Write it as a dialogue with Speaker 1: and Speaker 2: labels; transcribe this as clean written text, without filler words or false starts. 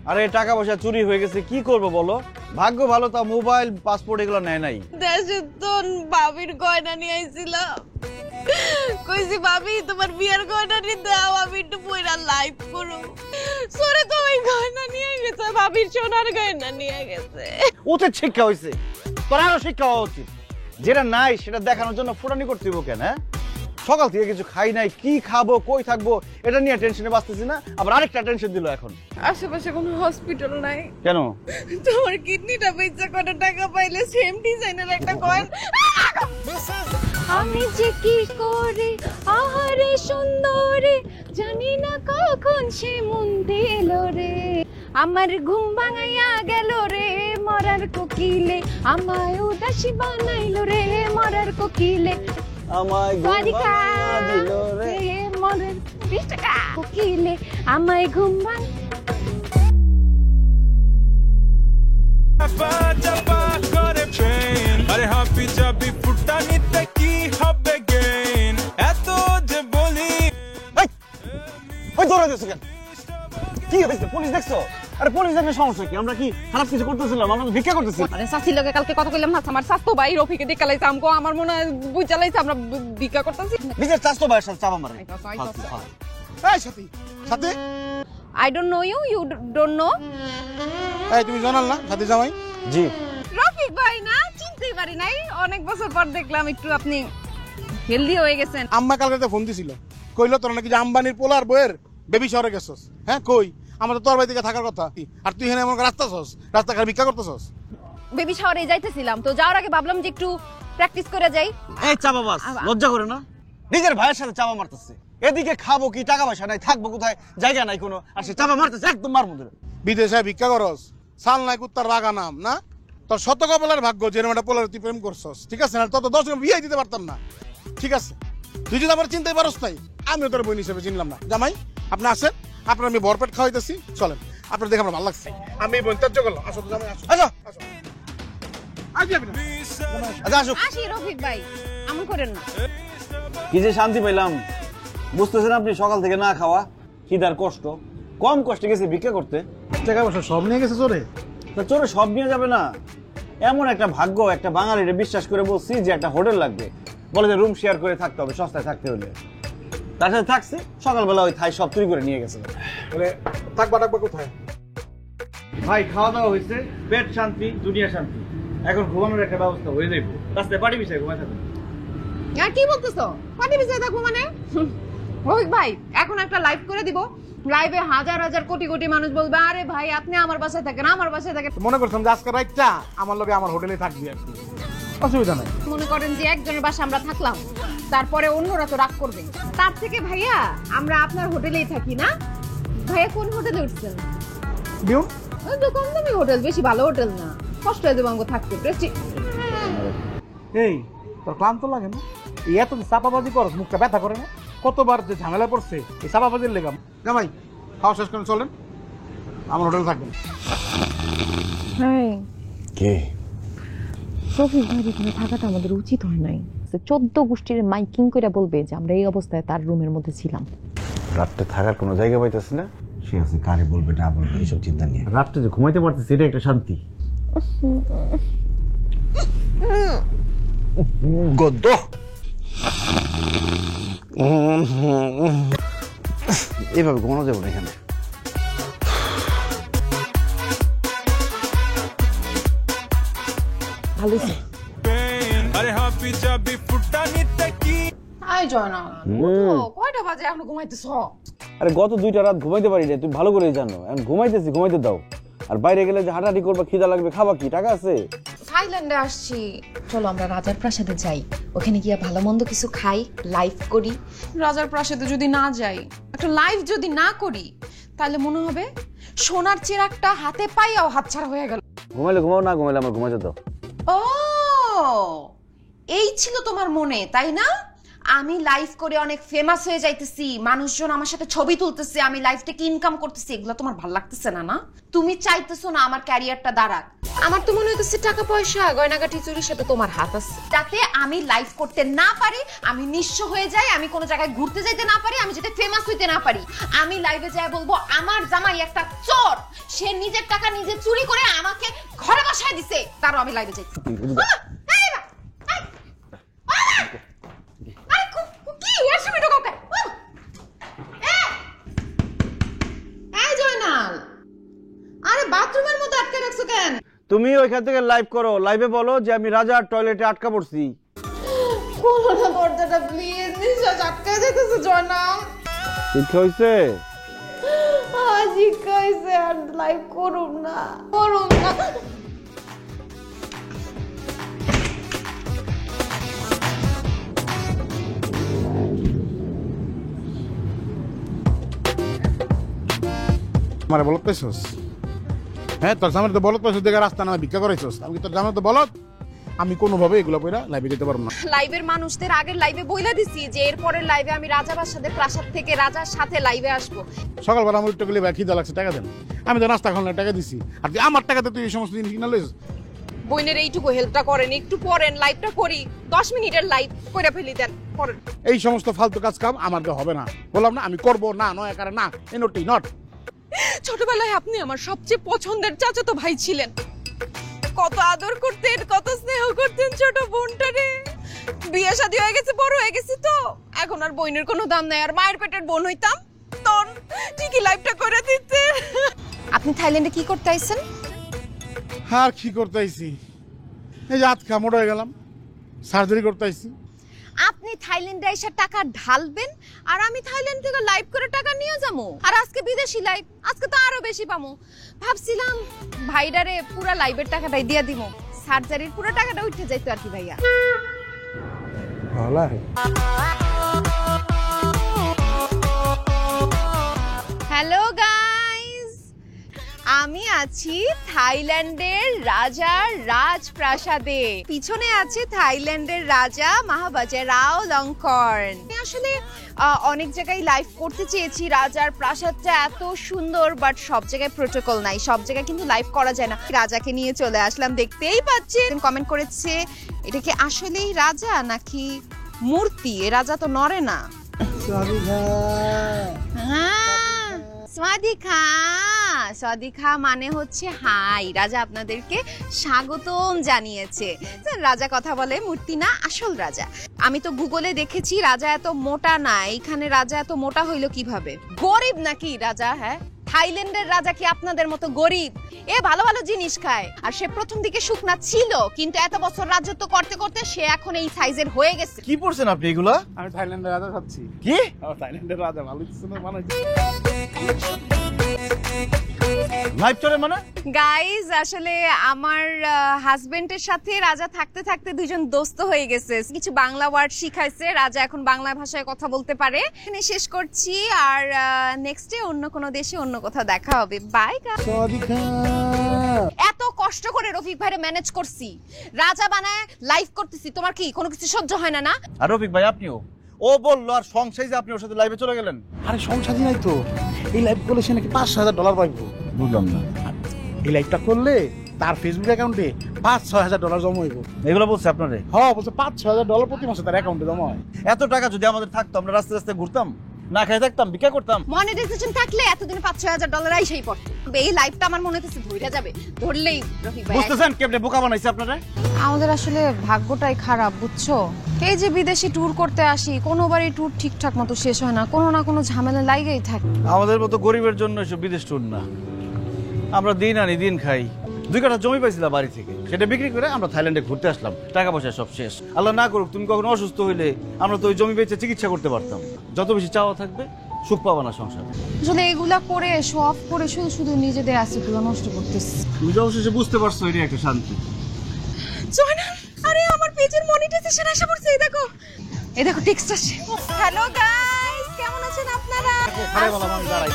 Speaker 1: আরে টাকা পয়সা চুরি হয়ে গেছে, কি করব বলো? ভাগ্য ভালো, তা মোবাইল পাসপোর্ট এগুলো নেয় নাই।
Speaker 2: দেশে তো ভাবির গয়না নিয়ে আইছিলাম, কইছি ভাবি তোমার বিয়ের গয়না নিয়ে দাও, আমি একটু পয়রা লাইভ করব। সরে তো ওই গয়না নিয়ে গেছে, ভাবির সোনার গয়না নিয়ে গেছে।
Speaker 1: উচিত শিক্ষা হয়েছে, তোর আরো শিক্ষা হওয়া উচিত। যেটা নাই সেটা দেখানোর জন্য ফুটানি করতে হইব কেন? হ্যাঁ, সকাল থেকে কিছু খাই নাই, কি খাবো কই থাকবো এটা নিয়ে টেনশনে বাঁচতেছি না, আবার আরেকটা টেনশন দিল এখন।
Speaker 2: আশেপাশে কোনো হসপিটাল নাই
Speaker 1: কেন?
Speaker 2: তোমার কিডনিটা বেচা কত টাকা পাইলে সেম ডিজাইনের একটা কয়েন। আমি যে কি করে আহারে সুন্দরে, জানি না কখন সে মন দিল রে, আমার ঘুম ভাঙাইয়া গেল রে মরার কোকিলে, আমায় উদাসী বানাইলো রে মরার কোকিলে,
Speaker 1: আমায়
Speaker 2: বারিকা
Speaker 1: দিল রে
Speaker 2: মরার 20 টাকা কোকিলে, আমায় ঘুম ভাঙ।
Speaker 3: আরে হাপি চাবি ফুটানিতে কি হবে গেন, এত যে বলি।
Speaker 1: ওই দৌড়ে দিছো কেন? কি হয়েছে? পুলিশ দেখছো? আরে পুলিশ দেখলে সমস্যা কি? আমরা কি খারাপ কিছু করতেছিলাম? আমরা তো ভিক্ষা করতেছি।
Speaker 2: আরে সাসি লগে কালকে কথা কইলাম না, আমার স্বাস্থ্য ভাই রফিকে দেখে লাইছে, আমগো আমার মনে হয় বুঝ চালাইছে, আমরা ভিক্ষা করতেছি।
Speaker 1: নিজের চাস্তো ভাইয়ের সাথে চাপা মারে।
Speaker 4: এই সাথী সাথী,
Speaker 2: I don't know you, you don't know.
Speaker 4: এই তুমি জানাল না সাথী জামাই?
Speaker 1: জি।
Speaker 2: রফিক ভাই না, চিনতেই পারি নাই, অনেক বছর পর দেখলাম, একটু আপনি হেলদি হয়ে গেছেন।
Speaker 4: আম্মা কালকে ফোন দিছিল, কইলো তোর নাকি যে আম্বানির পোলার বইয়ের বেবি শহরে গেছস। হ্যাঁ কই, আমার তো তোর বাড়ি থেকে থাকার কথা, আর তুই এখানে এমন রাস্তা ছস, রাস্তা খালি ভিক্ষা করতেছস।
Speaker 2: বেবি শাওয়ারে যাইতেছিলাম, তো যাওয়ার আগে ভাবলাম যে একটু প্র্যাকটিস করে যাই।
Speaker 1: এই চাপা বাস, লজ্জা করে না? নিজের ভাইয়ের সাথে চাপা মারতেছে, এদিকে খাবো কি, টাকা পয়সা নাই, থাকবো কোথায়, জায়গা নাই কোনো, আর সে চাপা মারতেছে একদম মার মধ্যে।
Speaker 4: বিদেশে ভিক্ষা করস, সাল নাই কুত্তার রাগা নাম না, তোর শত কপালের ভাগ্য যে একটা পোলার তুই প্রেম করছস, ঠিক আছে না? তত 10 বিয়ে দিতে পারতাম না, ঠিক আছে? তুই যদি আমার চিনতে পারস নাই, আমিও তোর বোন হিসেবে চিনলাম না। জামাই আপনি আসেন, আপনার আমি ভরপেট খাওয়াইতেছি, চলেন। আপনার দেখে আমার ভালো লাগছে, আমি বোন ত্যায্য করলাম। আসো তো জামাই, আসো আসো আসো। আচ্ছা আসো।
Speaker 2: আসি রফিক ভাই, এমন করেন না।
Speaker 1: কি যে শান্তি পাইলাম, বুঝতেছেন আপনি? সকাল থেকে না খাওয়া, খিদার কষ্ট, কম কষ্টে গেছে ভিক্ষা করতে।
Speaker 4: টাকা পয়সা সব নিয়ে গেছে চোরে।
Speaker 1: তা চোরে সব নিয়ে যাবে না? এমন একটা ভাগ্য, একটা বাঙালিরে বিশ্বাস করে বলছি যে একটা হোটেল লাগবে, বলে যে রুম শেয়ার করে থাকতে হবে, সস্তায় থাকতে হলে। তার সাথে থাকছে, সকালবেলা ওই থাই সব চুরি করে নিয়ে গেছে।
Speaker 4: বলে থাকবা টাকবা কোথায়?
Speaker 1: ভাই খাওয়া দাওয়া হয়েছে, পেট শান্তি, দুনিয়া শান্তি, এখন ঘুমানোর একটা ব্যবস্থা হয়ে যাবে। রাস্তায় পাটি বিছাই ঘুমাই থাকবে।
Speaker 2: আর কি বলতেছো? পানি ভিজে থাকবো মানে? রফিক ভাই এখন একটা লাইভ করে দিব, লাইভে হাজার হাজার কোটি কোটি মানুষ বলবে আরে ভাই আপনি আমার বাসায় থাকেন, আমার বাসায় থাকেন।
Speaker 4: মনে করছিলাম যে আজকে রাতটা আমার লগে আমার হোটেলে থাকবি আর কি, অসুবিধা নাই।
Speaker 2: মনে করেন যে একজনের বাসা আমরা থাকলাম, তারপরে অন্যরা তো রাগ করবে, তার থেকে ভাইয়া আমরা আপনার হোটেলেই থাকি না? ভাইয়া কোন হোটেলে উঠছেন?
Speaker 4: দিও
Speaker 2: ওই তো কম দামি হোটেল, বেশি ভালো হোটেল না, কষ্ট হয়ে দেবো আমাকে থাকতে।
Speaker 4: এই তোর ক্লান্ত লাগে না? এই এত চাপাবাজি করস, মুখটা ব্যথা করে না? কতবার যে ঝামেলা পড়ছে এই চাপাবাজির লেগাম। জামাই খাওয়া শেষ করে চলেন, আমার হোটেল থাকবেন।
Speaker 1: কে?
Speaker 5: রফিক ভাই এখানে থাকাটা আমাদের উচিত হয় নাই। 14 গোষ্ঠীর মাইকিং করে বলবে যে আমরা এই অবস্থায় তার রুমের মধ্যে ছিলাম।
Speaker 1: রাতটা থাকার কোনো জায়গা পাইতেছি না, সে আছে কারে বলবে না বলবে এইসব চিন্তা নিয়ে। রাতটা যে ঘুমাইতে পারতেছি এটা একটা শান্তি। গদ্দ এভাবে ঘুমানো যাবে না এখানে।
Speaker 5: ভালো হয়েছে।
Speaker 3: আরে হাপি চাবি ফুটানিতে কি।
Speaker 2: আই জয়না, কয়টা বাজে এখন ঘুমাইতেছ?
Speaker 1: আরে গত 2টা রাত ঘুমাইতে পারি না, তুমি ভালো করেই জানো। এখন ঘুমাইতেছি, ঘুমাইতে দাও। আর বাইরে গেলে যে হাঁটাহাঁটি করবা, খিদা লাগবে, খাবা কি? টাকা আছে?
Speaker 2: থাইল্যান্ডে আসছি।
Speaker 5: চলো আমরা রাজার প্রাসাদে যাই, ওখানে গিয়ে ভালো মন্দ কিছু খাই, লাইভ করি।
Speaker 2: রাজার প্রাসাদে যদি না যাই, একটা লাইভ যদি না করি, তাহলে মনে হবে সোনার চিরাগটা হাতে পাইয়াও হাতছাড়া হয়ে গেল।
Speaker 1: ঘুমাইলে ঘুমাও, না ঘুমাইলে আমার ঘুমাইতে দাও।
Speaker 2: ও এই ছিল তোমার মনে, তাই না? আমি লাইভ করে অনেক ফেমাস হয়ে যাইতেছি, মানুষজন আমার সাথে ছবি তুলতেছে, আমি লাইভ থেকে ইনকাম করতেছি, এগুলো তোমার ভালো লাগতেছে না? না তুমি চাইতেছো না আমার ক্যারিয়ারটা দাঁড়াক? আমার তো মনে হইতেছে টাকা পয়সা গয়নাগাটি চুরির সাথে তোমার হাত আছে, যাতে আমি লাইভ করতে না পারি, আমি নিঃস্ব হয়ে যাই, আমি কোনো জায়গায় ঘুরতে যাইতে না পারি, আমি যাতে ফেমাস হইতে না পারি। আমি লাইভে যাই বলবো আমার জামাই একটা চোর, সে নিজের টাকা নিজে চুরি করে আমাকে ঘরে বসায় দিছে, তারও আমি লাইভে যাইছি। কি ওয়াশরুমে ঢোকাও কেন? এই জয়নাল, আরে বাথরুমের মধ্যে আটকে রাখছো কেন?
Speaker 1: তুমি ওইখান থেকে লাইভ করো, লাইভে বলো যে আমি রাজার টয়লেটে আটকা পড়ছি।
Speaker 2: খোলো না দরজাটা প্লিজ, নিঃশ্বাস আটকে যেতেছে জয়নাল।
Speaker 1: ঠিক হইছে?
Speaker 2: আজি কইছে আর লাইভ করুম না।
Speaker 4: আমার বলত পাইছস? হ্যাঁ, তোর সামনে তো বলত পাইছস, দেখে রাস্তা না ভিক্ষা করাইছস। আমি কি তোর জামাই তো বলত? আমি কোনোভাবে এগুলো কইরা লাইভে যেতে পারবো না।
Speaker 2: লাইভের মানুষদের আগের লাইভে বইলা দিছি যে এরপরের লাইভে আমি রাজাবাসাদের প্রাসাদ থেকে রাজার সাথে লাইভে আসবো।
Speaker 4: সকালবেলা আমার একটু গেলে খিদা লাগছে, টাকা দেন। আমি তো নাস্তা খাওয়ানোর টাকা দিছি, আর তুই আমার টাকাতে তুই এই সমস্ত জিনিস কিনা লইস।
Speaker 2: বইনের এইটুকু হেল্পটা করেন, একটু পরেন, লাইভটা করি, 10 মিনিটের লাইভ কইরা ফেলি দেন পরেন।
Speaker 4: এই সমস্ত ফালতু কাজ কাম আমার দিয়ে হবে না, বললাম না আমি করবো না, নয় কারণ না, এনটি নট।
Speaker 2: ছোটবেলায় আপনি আমার সবচেয়ে পছন্দের চাচাতো ভাই ছিলেন, কত আদর করতেন, কত স্নেহ করতেন ছোট বোনটারে। বিয়ে শাদী হয়ে গেছে, বড় হয়ে গেছি তো এখন আর বোনের কোনো দাম নাই। আর মায়ের পেটের বোন হইতাম তখন ঠিকই লাইভটা করে দিতে। আপনি থাইল্যান্ডে কি করতে আইছেন?
Speaker 4: আর কি করতে আইছি, এই যে হাত কামড় হয়ে গেলাম, সার্জারি করতে আইছি।
Speaker 2: আপনি থাইল্যান্ডে এসে টাকা ঢালবেন আর আমি থাইল্যান্ড থেকে লাইভ করে টাকা নিয়ে যাবো। আর আজকে বিদেশি লাইভ, আজকে তো আরো বেশি পামু। ভাবছিলাম ভাইডারে পুরা লাইভের টাকাটাই দিয়ে দিমু, সার্জারির পুরো টাকাটা উঠে যাইতো আর কি ভাইয়া। হ্যালো গাইস, আমি আছি থাইল্যান্ডের রাজার রাজপ্রাসাদে। পিছনে আছে থাইল্যান্ডের রাজা মহাবাজারাওলঙ্কর্ন। আমি আসলে অনেক জায়গায় লাইভ করতে চেয়েছি, রাজার প্রাসাদটা এত সুন্দর, বাট সব জায়গায় প্রোটোকল নাই, সব জায়গায় কিন্তু লাইভ করা যায় না। রাজাকে নিয়ে চলে আসলাম, দেখতেই পাচ্ছেন। কমেন্ট করেছে এটা কি আসলেই রাজা নাকি মূর্তি? এ রাজা তো নড়ে না। সাদিকা মানে হচ্ছে হাই। রাজা আপনাদেরকে স্বাগতম জানিয়েছে। রাজা কথা বলে, মূর্তি না, আসল রাজা। আমি তো গুগলে দেখেছি রাজা এত মোটা না। এইখানে রাজা এত মোটা হইলো কিভাবে? গরিব নাকি রাজা? হ্যাঁ, থাইল্যান্ডের রাজা কি আপনাদের মতো গরিব? এ ভালো ভালো জিনিস খায়। আর সে প্রথম দিকে শুকনা ছিল, কিন্তু এত বছর রাজত্ব করতে করতে সে এখন এই সাইজের হয়ে গেছে।
Speaker 1: কি পড়ছেন আপনি এগুলা?
Speaker 4: আমি থাইল্যান্ডের রাজা ভাবছি।
Speaker 1: কি
Speaker 4: থাইল্যান্ডের রাজা ভালো কিছু না মানে
Speaker 1: লাইভ চলে মানে?
Speaker 2: গাইজ, আসলে আমার হাজবেন্ডের সাথে রাজা থাকতে থাকতে দুইজন দোস্ত হয়ে গেছে। কিছু বাংলা ওয়ার্ড শিখাইছে, রাজা এখন বাংলা ভাষায় কথা বলতে পারে। এখানে শেষ করছি, আর নেক্সটে অন্য কোনো দেশে অন্য কোথাও দেখা হবে। বাই। এত কষ্ট করে রফিক ভাইরে ম্যানেজ করছি, রাজা বানায় লাইভ করতেছি, তোমার কি কোনো কিছু সহ্য হয় না? না
Speaker 1: আর রফিক ভাই আপনিও, ও বললো আর সংসাই যে আপনি ওর সাথে লাইভে চলে গেলেন।
Speaker 4: আরে সংসারই নাই তো, এই লাইভ করলে সে নাকি $5,000 পাইবো।
Speaker 1: বুঝলাম না।
Speaker 4: এই লাইভটা করলে তার ফেসবুক অ্যাকাউন্টে $5,000-6,000 জমা হইব।
Speaker 1: এগুলো বলছে আপনারে?
Speaker 4: হ্যাঁ, বলছে $5,000-6,000 প্রতি মাসে তার অ্যাকাউন্টে জমা হয়।
Speaker 1: এত টাকা যদি আমাদের থাকতো, আমরা রাস্তায় রাস্তায় ঘুরতাম, না খেয়ে থাকতাম, ভিক্ষা করতাম।
Speaker 2: মনিটাইজেশন থাকলে এতদিনে $5,000 আইসেই পড়তো। এই লাইভটা আমার মনে হচ্ছে ধইরা যাবে, ধরলেই রফিক ভাই।
Speaker 1: বুঝতেছেন কেমনে বোকা বানাইছে আপনারা?
Speaker 2: আমাদের আসলে ভাগ্যটাই খারাপ, বুঝছো? এই যে বিদেশি ট্যুর করতে আসি, কোনোবারই ট্যুর ঠিকঠাক মতো শেষ হয় না, কোনো না কোনো ঝামেলা লাগেই থাকে।
Speaker 1: আমাদের মতো গরিবের জন্য এসব বিদেশ ট্যুর না। আমরা দিন আনি দিন খাই। 2 কাঠা জমি পাইছিলাম বাড়ি থেকে, সেটা বিক্রি করে আমরা থাইল্যান্ডে ঘুরতে আসলাম। টাকা পয়সা সব শেষ। আল্লাহ না করুক তুমি কখনো অসুস্থ হইলে আমরা তো ওই জমি বেচে চিকিৎসা করতে পারতাম। যত বেশি চাওয়া থাকবে, সুখ পাবা না সংসার।
Speaker 2: আসলে এগুলা করে শো অফ করে শুধু শুধু নিজেদের আসিগুলো নষ্ট করতেছি।
Speaker 1: তুমি অবশেষে বুঝতে পারছো এটা একটা শান্তি।
Speaker 2: জয়নাল, আরে আমার পেজের মনিটাইজেশন আসা পড়ছে, এই দেখো টেক্সট আসছে। হ্যালো গাইস, কেমন আছেন আপনারা?
Speaker 1: আরে বলা আমি দাঁড়াই।